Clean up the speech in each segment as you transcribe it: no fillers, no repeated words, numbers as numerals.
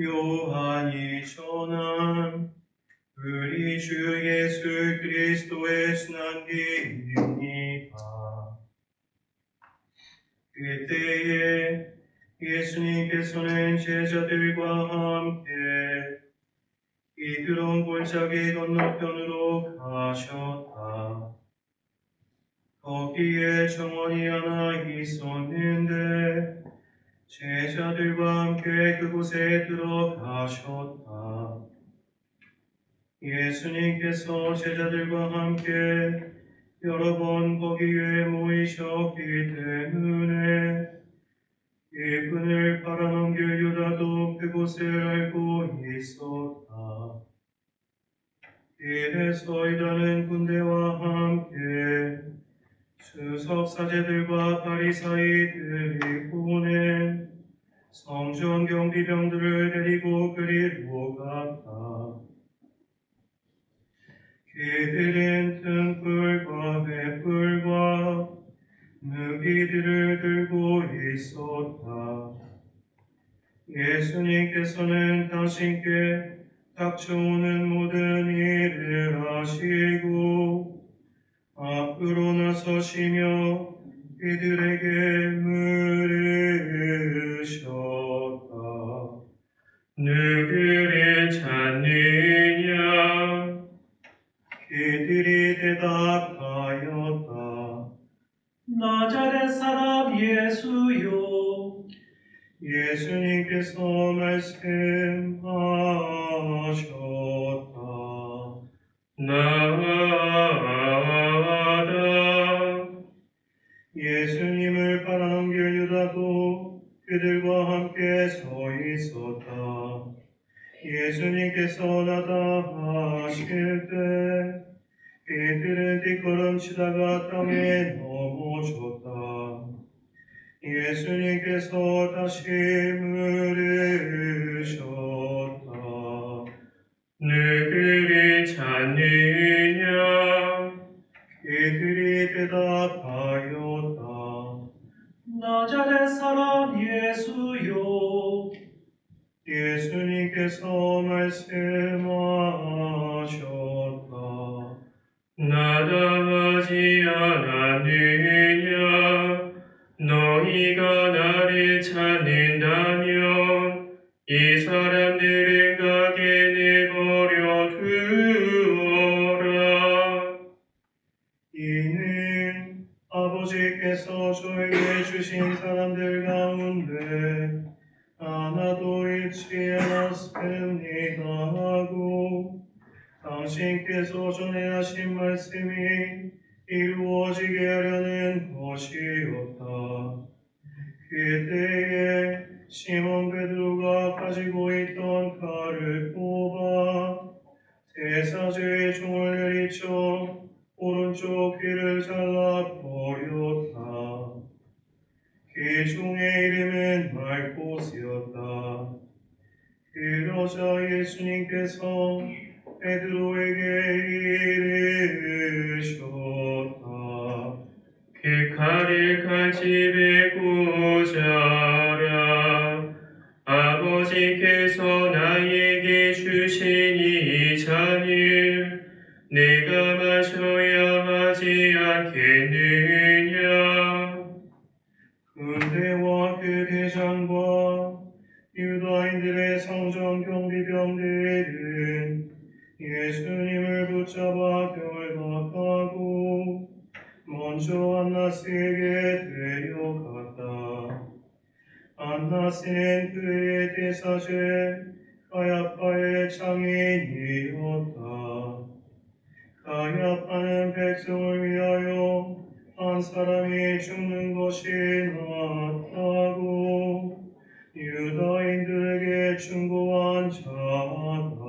요한이 전한 우리 주 예수 그리스도의 순환기입니다. 그때에 예수님께서는 제자들과 함께 이드론 골짜기 건너편으로 가셨다. 거기에 정원이 하나 있었는데 제자들과 함께 그곳에 들어가셨다. 예수님께서 제자들과 함께 여러 번 거기에 모이셨기 때문에 이분을 팔아넘길 유다도 그곳을 알고 있었다. 이래서 유다는 군대와 함께 수석 사제들과 바리사이들이 보낸 성전 경비병들을 데리고 그리로 갔다. 그들은 등불과 횃불과 무기들을 들고 있었다. 예수님께서는 당신께 닥쳐오는 모든 일을 하시고 앞으로 나서시며 그들에게 물으셨다. 누구를 찾느냐? 그들이 대답하였다. 나자렛 사람 예수요. 예수님께서 말씀하셨다. 나다. 예수님을 팔아넘길 유다도 그들과 함께 서 있었다. 예수님께서 나다 하실 때 그들은 뒷걸음치다가 땅에 넘어졌다. 예수님께서 다시 물으셨다. 누구를 찾느냐? 그들이 대답하였다. 나자렛 사람 예수요. 예수님께서 말씀하셨다. 나다 하지 않았느냐? 너희가 나를 찾는다면 이 사람들은 가게 내버려 두어라. 이는 아버지께서 저에게 주신 사람들 가운데 하나도 잃지 않았습니다 하고 당신께서 전에 하신 말씀이 이루어지게 하려는 것이었다. 그때에 시몬 베드로가 가지고 있던 칼을 뽑아 대사제의 종을 내리쳐 오른쪽 귀를 잘라버렸다. 그 종의 이름은 말코스였다. 그러자 예수님께서 베드로에게 이르셨다. 그 칼을 칼집에 꽂아라. 아버지께서 나에게 주신 이 잔을 내가 마셔야 하지 않겠느냐? 군대와 그 대장과 유다인들의 성전 경비병들은 예수님을 붙잡아 결박하고 먼저 안나스에게 데려갔다. 안나스는 그의 대사제 가야파의 장인이었다. 가야파는 백성을 위하여 한 사람이 죽는 것이 낫다고 유다인들에게 충고한 자다.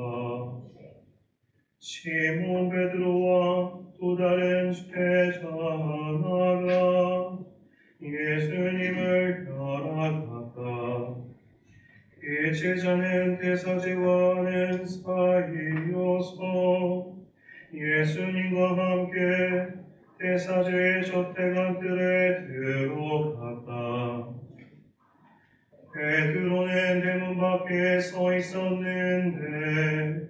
시몬 베드로와 또 다른 제자 하나가 예수님을 따라갔다. 그 제자는 대사제와 하는 사이여서 예수님과 함께 대사제의 저택 안뜰에 들어갔다. 베드로는 베드로는 대문 밖에 서 있었는데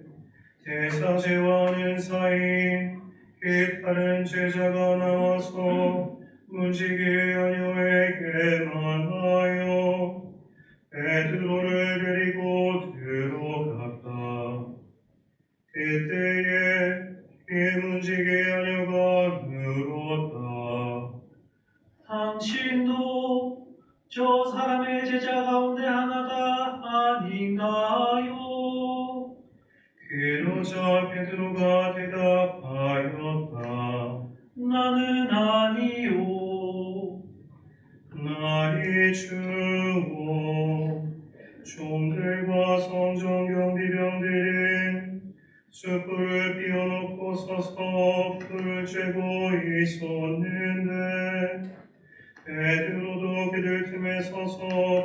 대사제와 하는 사이 그 다른 제자가 나와서 문지기 아녀에게 말하여 베드로를 데리고 들어갔다. 그때에 그 문지기 아녀가 물었다. 당신도 저 사람의 제자 가운데 하나가 아닌가요? 그러자 베드로가 대답하였다. 나는 아니요. 나의 주오, 종들과 성전 경비병들은 숯불을 피워놓고 서서 불을 쬐고 있었는데 베드로도 그들 틈에 서서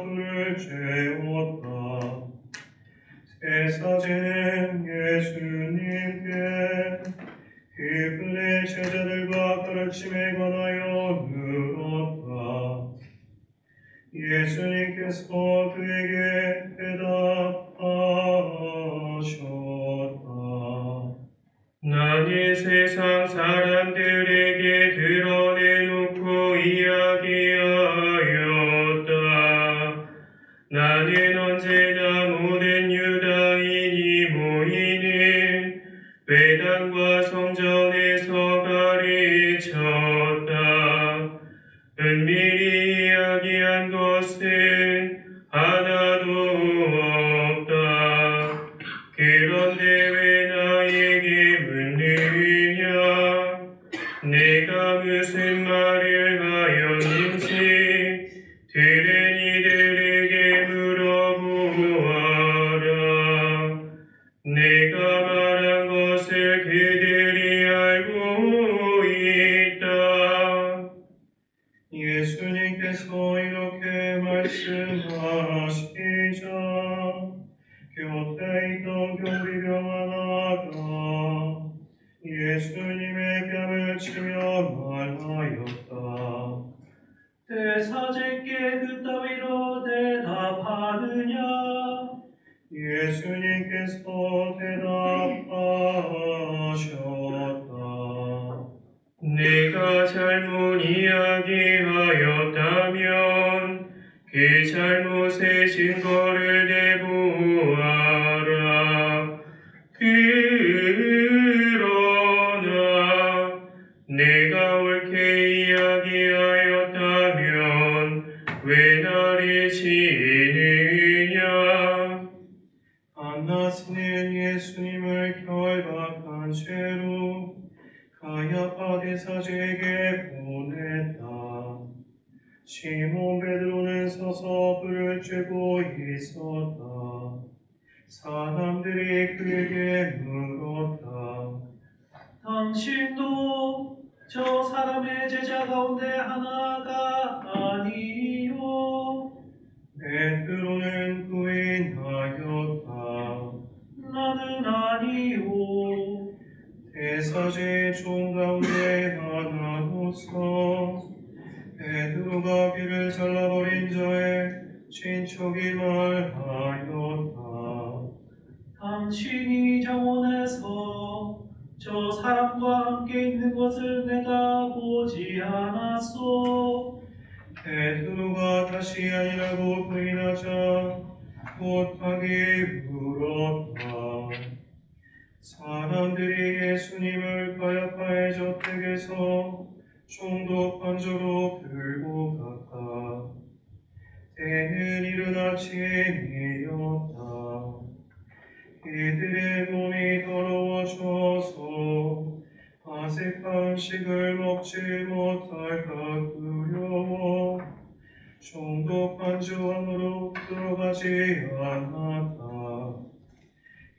불을 쬐었다. 대사제는 예수님께 그분의 제자들과 가르침에 관하여 물었다. 예수님께서 그에게 대답하셨다. 나는 세상 사람들에게 드러내놓고 이야기하였다. 나는 언제나 모든 유다인이 모이는 회당과 성전에서 가르쳤다. 은밀히 이야기한 것은 하나도 없다. 그런데 왜 나에게 묻느냐? 내가 무슨 말을 하였는지 들은 이들에게 물어보아라. 내가 말한 것을 그들이 알고 있다. 예수님께서 이렇게 말씀하시자 곁에 있던 경비병 하나가 예수님의 뺨을 치며 말하였다. 대사제께 그따위로 대답하느냐? 예수님께서 대답하셨다. 내가 잘못 이야기하였다면 그 잘못의 증거를 내보아라. 그러나 내가 옳게 이야기하였다면 왜 나를 치느냐? 안나스는 예수님을 결박한 채로 가야파 대사제에게 보냈다. 시몬 베드로는 서서 불을 쬐고 있었다. 사람들이 그에게 물었다. 당신도 저 사람의 제자 가운데 하나가 아니요. 베드로는 부인하였다. 나는 아니요. 대사제의 종 가운데 하나로서 베드로가 귀를 잘라버린 자의 친척이 말하였다. 당신이 정원에서 저 사람과 함께 있는 것을 내가 보지 않았소. 베드로가 다시 아니라고 부인하자 못하게 물었다. 사람들이 예수님을 가야파의 저택에서 총독 관저로 들고 갔다. 때는 이른 아침이었다. 이들의 몸이 더러워져서 아색한 음식을 먹지 못할까 두려워 총독 관저 안으로 들어가지 않았다.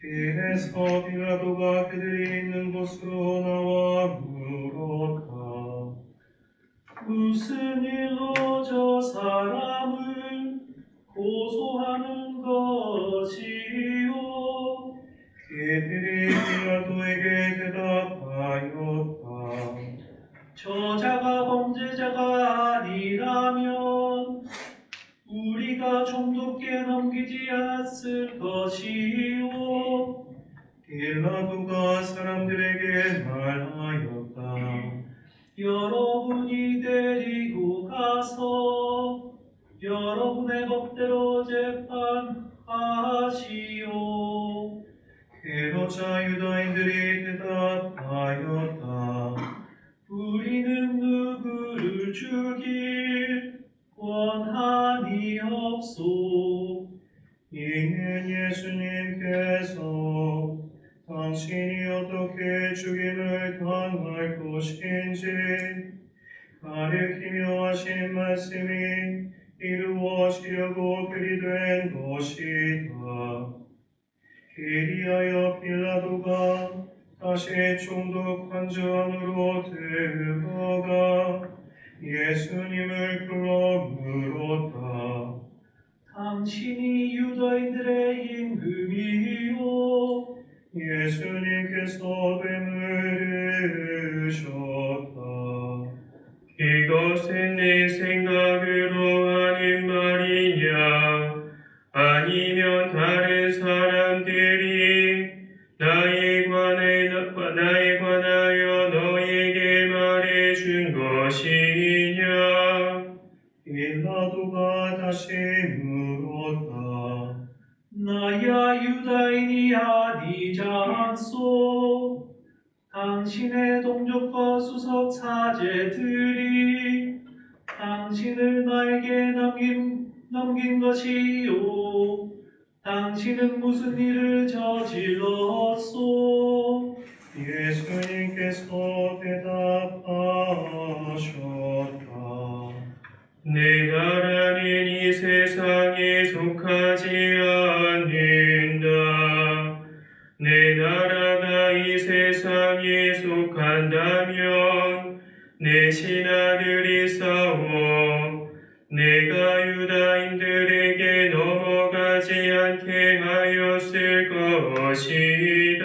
이래서 빌라도가 그들이 있는 곳으로 나와 물었다. 무슨 일로 저 사람을 고소하는 것이요? 그들이 빌라도에게 대답하였다. 저자가 범죄자가 아니라면 우리가 너희가 총독께 넘기지 않았을 것이요 빌라도가 사람들에게 말하였다. 여러분이 데리고 가서 여러분의 법대로 재판하시오. 그러자 유다인들이 대답하였다. 우리는 누구를 죽일 권한이 없소. 이는 예수님께서 당신이 어떻게 죽임을 당할 것인지 가르치며 하신 말씀이 이루어지려고 그리 된 것이다. 그리하여 빌라도가 다시 총독 관저 안으로 들어가 예수님을 불러 물었다. 당신이 유다인들의 임금이요. 예수님께서 되물으셨다. 이것은 내 생각으로 하는 말이냐? 아니면 다른 사람들이 나에 관하여 너에게 말해준 것이냐? 빌라도가 다시 물었다. 나야 유다인이 아니지 않소. 당신의 동족과 수석 사제들이 당신을 나에게 넘긴 것이요. 당신은 무슨 일을 저질렀소? 예수님께서 대답하셨다. 내 나라는 이 세상에 속하지 않는다. 내 나라가 이 세상에 속한다면 내 신하들이 싸워 내가 유다인들에게 넘어가지 않게 하였을 것이다.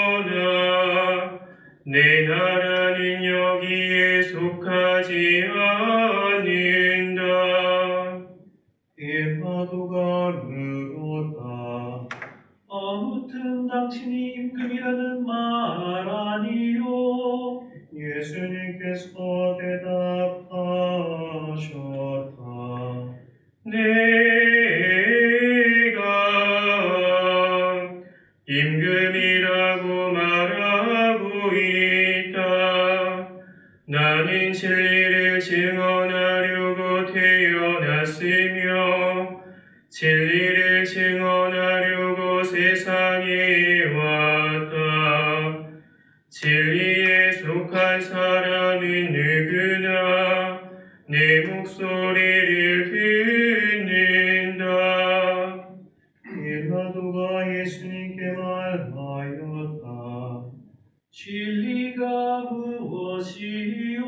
그러나 내 나라는 여기에 속하지 않는다. 빌라도가 물었다. 아무튼 당신이 임금이라는 말 아니요. 예수님께서 대답하셨다. 내가 임금이라고 말하고 있다. 나는 진리를 증언하려고 태어났으며 진리를 증언하려고 세상에 왔다. 진리에 속한 사람은 누구나 내 목소리를 듣는다. 빌라도가 예수님께 말하였다. 진리가 무엇이요?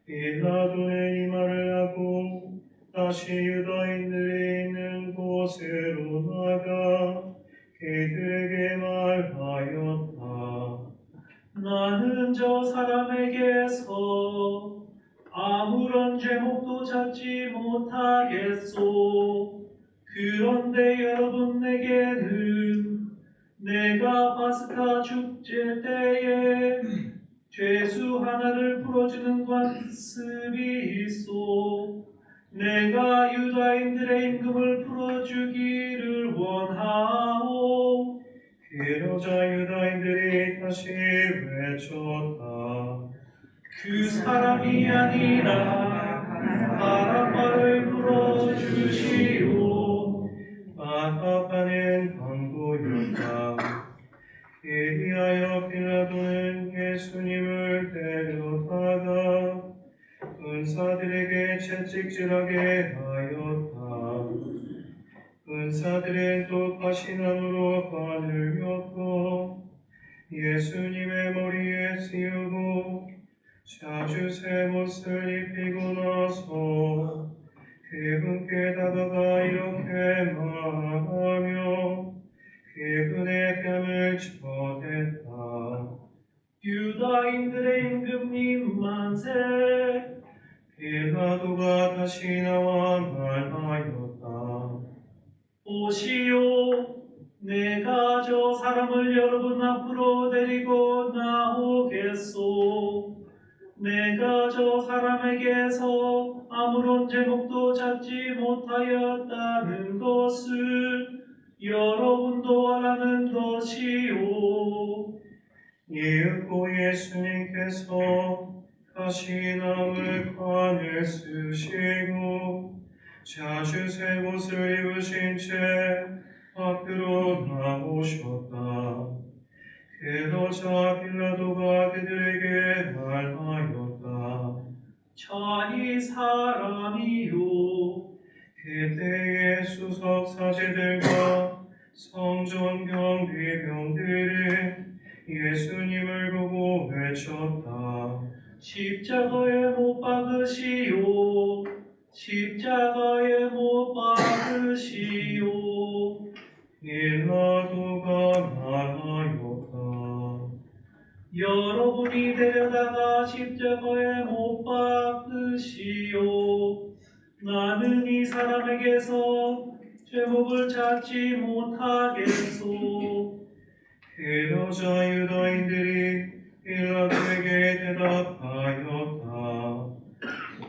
빌라도는 이 말을 하고 다시 유다인들이 있는 곳으로 나가 그들에게 말하였다. 나는 저 사람에게서 아무런 제목도 찾지 못하겠소. 그런데 여러분 내게는 내가 파스카 축제 때에 죄수 하나를 풀어주는 관습이 있소. 내가 유다인들의 임금을 풀어주기를 원하오. 그러자 유다인들이 다시 외쳤다. 그 사람이 아니라 바라바를 풀어주시오. 바라바는 강도였다. 그리하여 빌라도는 예수님을 데려다가 은사들에게 채찍질하게 하였다. 은사들은 또 가시나무로 관을 엮어 예수님의 머리에 씌우고 자주 새 옷을 입히고 나서 그분께 다가가 이렇게 말하며 그분의 뺨을 쳐댔다. 유다인들의 임금님 만세. 빌라도가 다시 나와 말하였다. 보시오, 내가 저 사람을 여러분 앞으로 데리고 나오겠소. 내가 저 사람에게서 아무런 제목도 찾지 못하였다는 것을 여러분도 알라는 것이오. 이윽고 예수님께서 다시 나무 관을 쓰시고 자주색 옷을 입으신 채 밖으로 나오셨다. 그러자 빌라도가 그들에게 말하였다. 자, 이 사람이요. 그때의 수석 사제들과 성전 경비병들은 예수님을 보고 외쳤다. 십자가에 못 박으시오. 십자가에 못 박으시오. 빌라도가 말하였다. 여러분이 데려다가 십자가에 못 박으시오. 나는 이 사람에게서 제목을 찾지 못하겠소. 그러자 유다인들이 빌라도에게 대답하였다.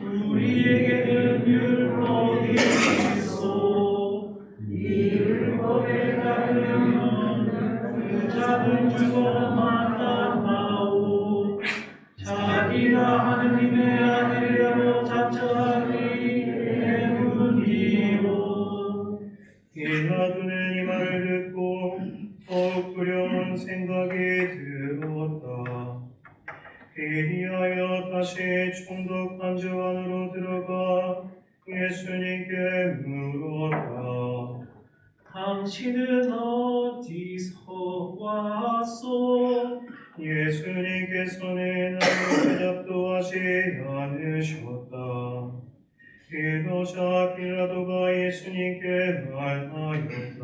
우리에게는 율법이 있소. 이 율법에 따르면 그 자는 죽어만 한다오. 자기가 하느님의 아들이라고 자처하기 때문이오. 빌라도는 이 말을 듣고 더욱 두려운 생각이 들었다. 그리하여 다시 총독 관저 안으로 들어가 예수님께 물었다. 당신은 어디서 왔소? 예수님께서는 아무 대답도 하지 않으셨다. 그러자 빌라도가 예수님께 말하였다.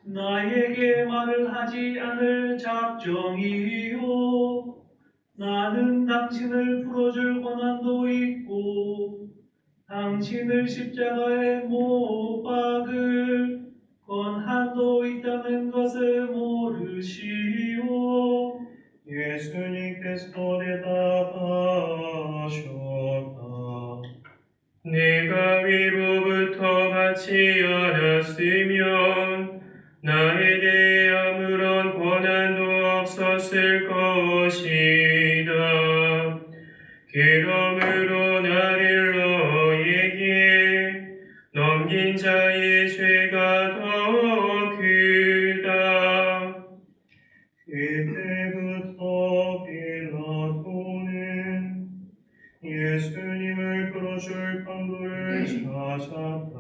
나에게 말을 하지 않을 작정이요. 나는 당신을 풀어줄 권한도 있고 당신을 십자가에 못 박을 권한도 있다는 것을 모르시오. 예수님께서 대답하셨다. 내가 위로부터 받지 않았으면 나에 대해 아무런 권한도 없었을 것이다. 그러므로 나를 너에게 넘긴 자의 죄가 더 크다. 그때부터 빌라도는 예수님을 끌어줄 방도를 찾았다.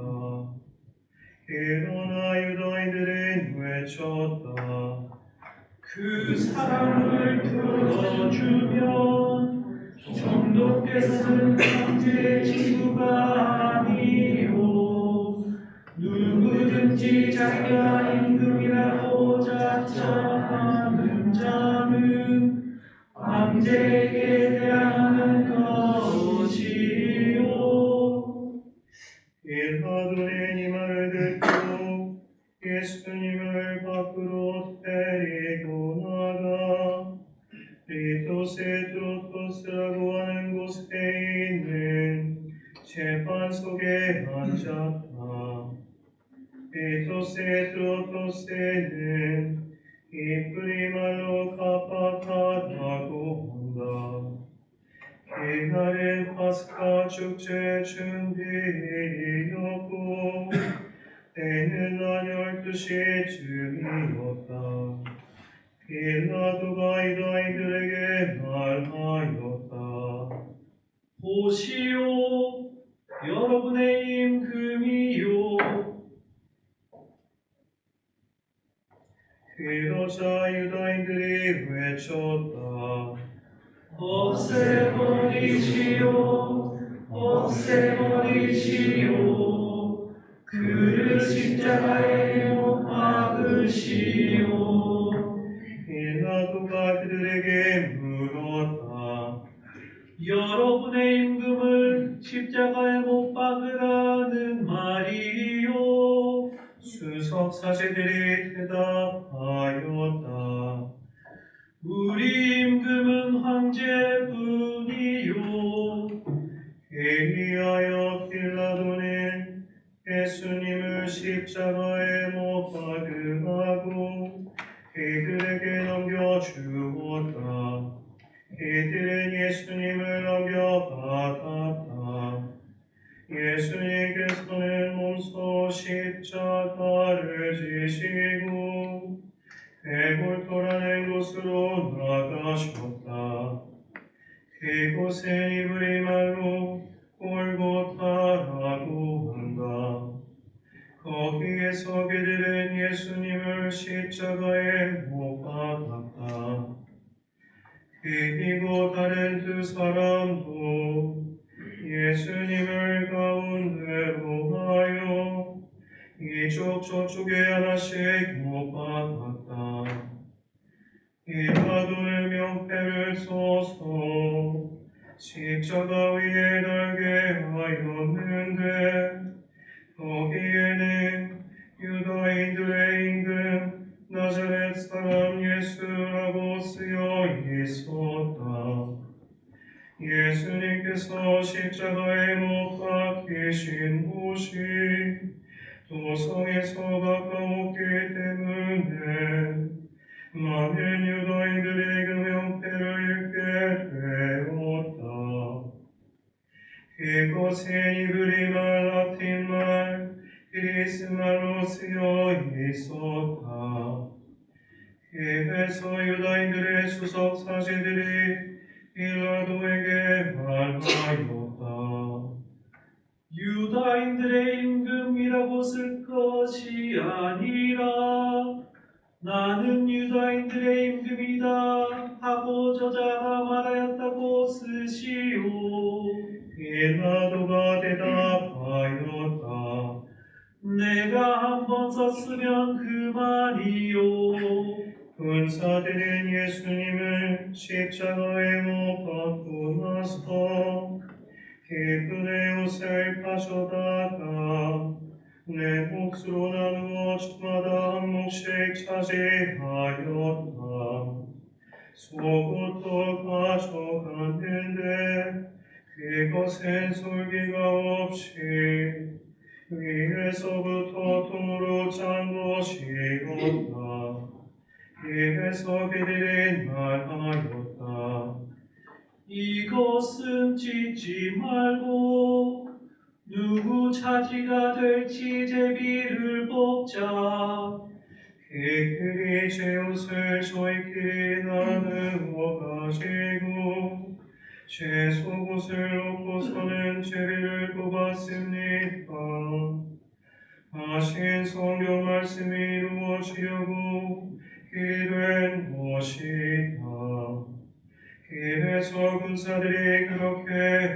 그러나 유다인들은 외쳤다. 그 사람을 풀어주면 총독께서는 형제의 친구가 아니오. 누구든지 자기가 임금이라고 자처하는 자는 황제에게 대항하는 것이오. 빌라도는 이 말을 듣고 예수님을 밖으로 데리고 나가 리토세 트로토스라고 하는 곳에 있는 재판석에 앉았다. 리토세 트로토스는 히브리 말로 카파카라고 한다. 그날은 파스카 축제 준비였고 때는 한 12시쯤이었다. 빌라도가 유다인들에게 말하였다. 보시오, 여러분의 임금이요. 그러자 유다인들이 외쳤다. 없애버리시오, 없애버리시오. 그를 십자가에 못 박으시오. 빌라도가 그들에게 물었다. 여러분의 임금을 십자가에 못 박으라는 말이요. 수석 사제들이 대답하였다. 우리 임금은 황제뿐이요. 이리하여 빌라도는 예수님을 십자가에 못 박으라고 그들에게 넘겨주었다. 그들은 예수님을 넘겨받았다. 예수님께서는 몸소 십자가를 지시고 배골토라는 곳으로 나가셨다. 그곳은 이브리 말로 골고타라고 한다. 거기에서 그들은 예수님을 십자가에 못 박았다. 그리고 다른 두 사람도 예수님을 가운데로 하여 이쪽 저쪽에 하나씩 못 박았다. 빌라도는 명패를 써서 십자가 위에 달게 하였는데 거기에는 유다인들의 임금 나자렛 사람 예수라고 쓰여 있었다. 예수님께서 십자가에 못 박히신 곳이 도성에서 가까웠기 때문에 많은 유다인들이 그 명패를 읽게 되었다. 그것은 이브리 말, 라틴 말, 그리스 말로 쓰여 있었다. 그래서 유다인들의 수석 사제들이 빌라도에게 말하였다. 유다인들의 임금이라고 쓸 것이 아니라 나는 유다인들의 임금이다 하고 저자가 말하였다고 쓰시오. 빌라도가 대답하였다. 내가 한번 썼으면 그만이요. 군사들은 예수님을 십자가에 못 박고 나서 그분의 옷을 가져다가 내 몫으로 나누어 주마다 한 몫씩 차지하였다. 속옷도 가져갔는데 그것은 솔기가 없이 위에서부터 통으로 짠 것이었다. 그래서 그들이 말하였다. 이것은 찢지 말고 누구 차지가 될지 제비를 뽑자. 그들이 제 옷을 저희끼리 나누어 가지고 제 속옷을 놓고서는 제비를 뽑았습니다. 하신 성경 말씀이 이루어지려고 기된 것이다. 그래서 군사들이 그렇게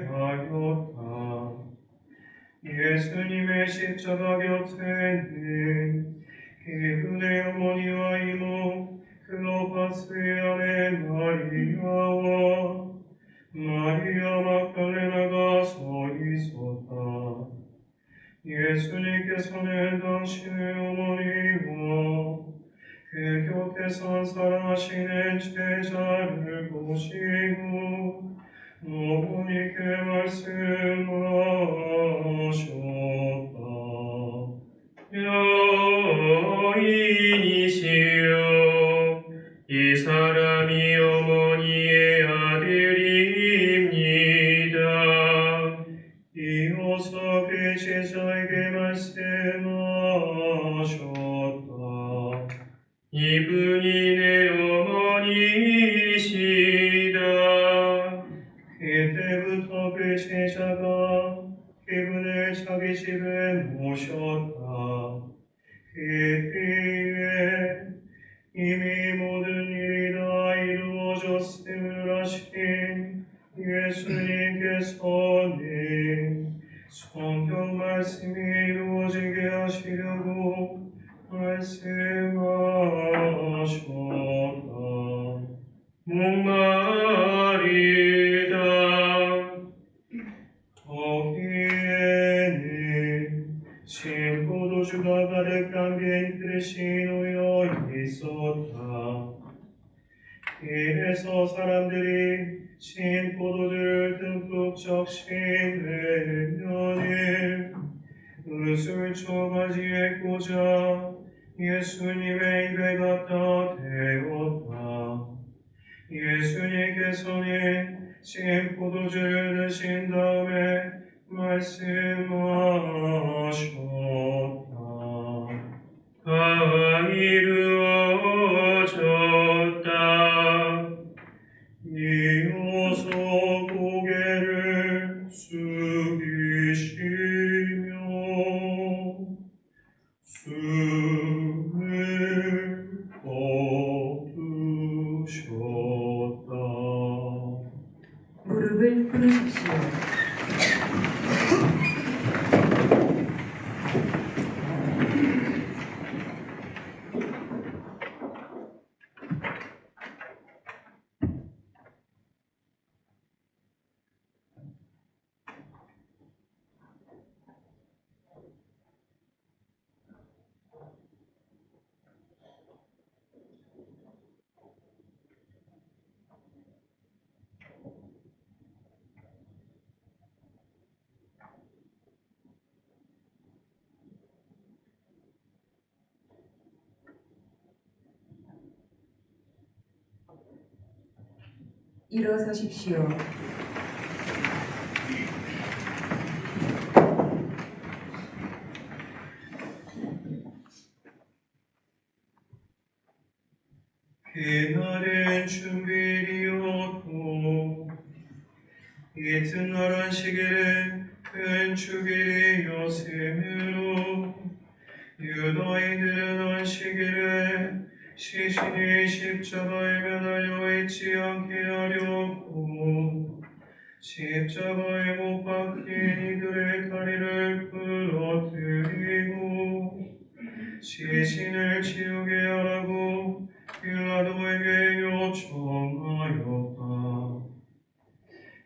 하였다. 예수님의 십자가 곁에는 그분의 어머니와 이모 클로파스의 아내 마리아와 마리아 막달레나가 서 있었다. 예수님께서는 당신의 어머니와 그 곁에서 사랑하시는 제자를 보시고 어머니께 말씀하셨다. 여인이시여, 이 사람이 어머니의 아들입니다. 이어서 그 제자에게 말씀하셨다. 이분이 내 어머니이시다. 그때부터 그 제자가 그분을 자기 집에 모셨다. 그 뒤에 이미 모든 일이 다 이루어졌음을 아신 예수님께서는 성경 말씀이 이루어지게 하시려고 말씀하셨다. 목마르다. 앞에서 사람들이 신 포도주를 듬뿍 적시내면은 은술 초가지에 꽂아 예수님의 입에 갖다 대었다. 예수님께서는 신 포도주를 드신 다음에 말씀하셨다. 다 이루어졌다. 이어서 고개를 숙이시며 숨을 거두셨다. 무릎을 꿇으십시오. 일어서십시오. 그날은 주일이었고 이튿날 안식일에 큰 주일이었으므로 유다인들은 안식일에 시신이 십자가에 매달려 있지 않게 하려고 십자가에 못 박힌 이들의 다리를 부러뜨리고 시신을 치우게 하라고 빌라도에게 요청하였다.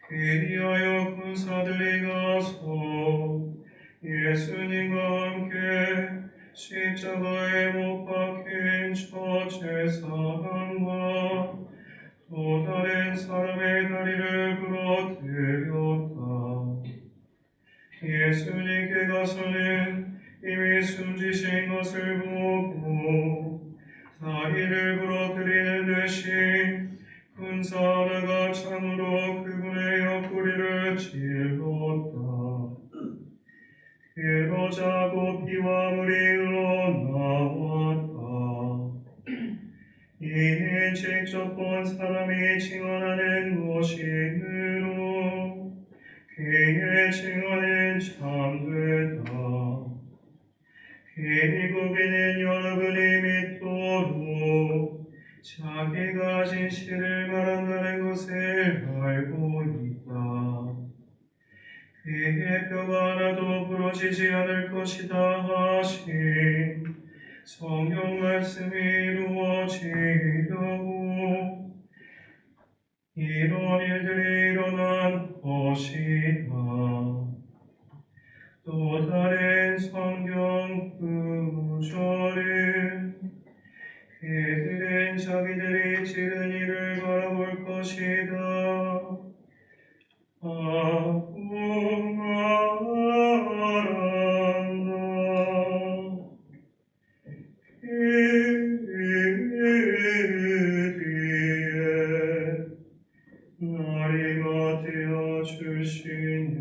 그리하여 군사들이 가서 예수님과 함께 십자가에 못 박힌 첫째 사람과 또 다른 사람의 다리를 부러뜨렸다. 예수님께 가서는 이미 숨지신 것을 보고 다리를 부러뜨리는 대신 군사 하나가 창으로 그분의 옆구리를 찔렀다. 그러자 곧 피와 물이 흘러나왔다. 이는 직접 본 사람이 증언하는 것이므로 그의 증언은 참되다. 그리고는 여러분이 믿도록 자기가 진실을 말한다는 것을 알고 있다. 그의 뼈가 하나도 부러지지 않을 것이다 하신 성경 말씀이 이루어지려고 이런 일들이 일어난 것이다. 또 다른 성경 구절은 그들은 자기들이 지른 일을 바라볼 것이다 하고 말한다. 그 뒤에 날이 맞이어 주신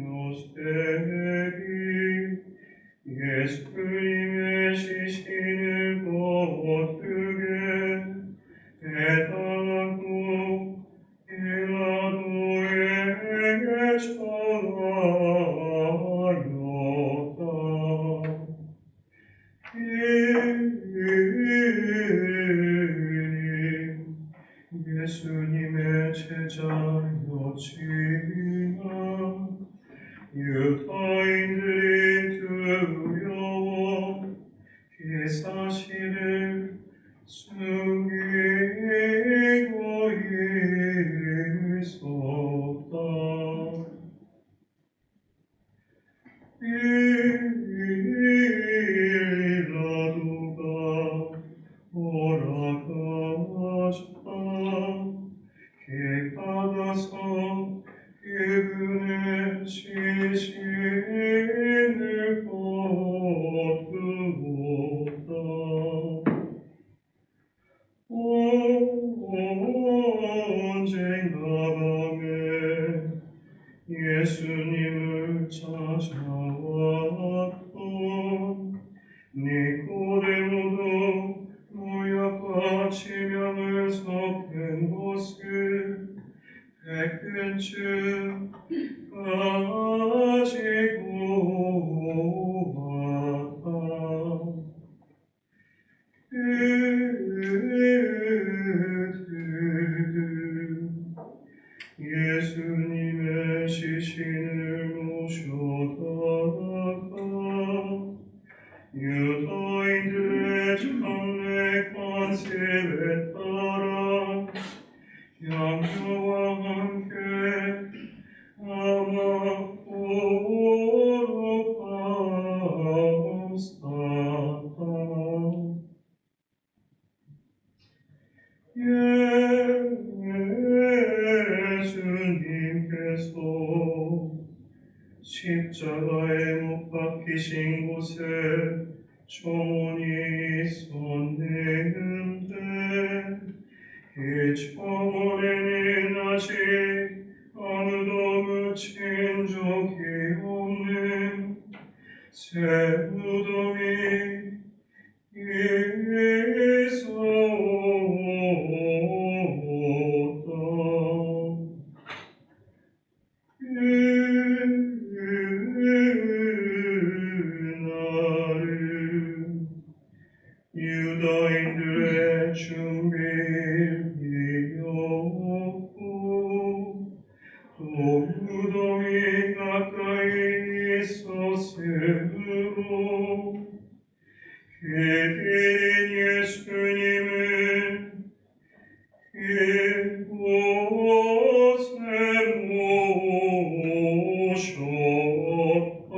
요셉이 예수님의 시신을 거두게 해달라고 빌라도에게 청하였다. 그는 예수님의 제자였지만 유다인들이 두려워 그분의 시신을 거두었다. 언젠가 밤에 예수님을 찾아왔던 니고데모도 무역과 치명을 섞은 것을 백근쯤 가지고 왔다. 그들은 예수님의 시신을 모셔다가 유다인들의 장례 관습에 따라 양녀와 함께 아마포로 감쌌다. 예수님께서 십자가에 못 박히신 곳에 정원이 있었는데 이 정원에는 아직 아무도 묻힌 적이 없는 새 무덤이 있었다. 그날은 유다인들의 준비일이었고 또 무덤이 가까이 있었으므로 그들은 예수님을 그곳에 모셨다.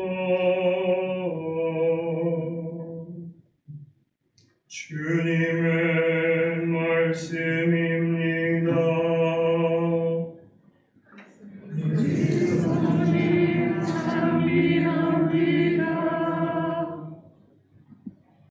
주님의 말씀이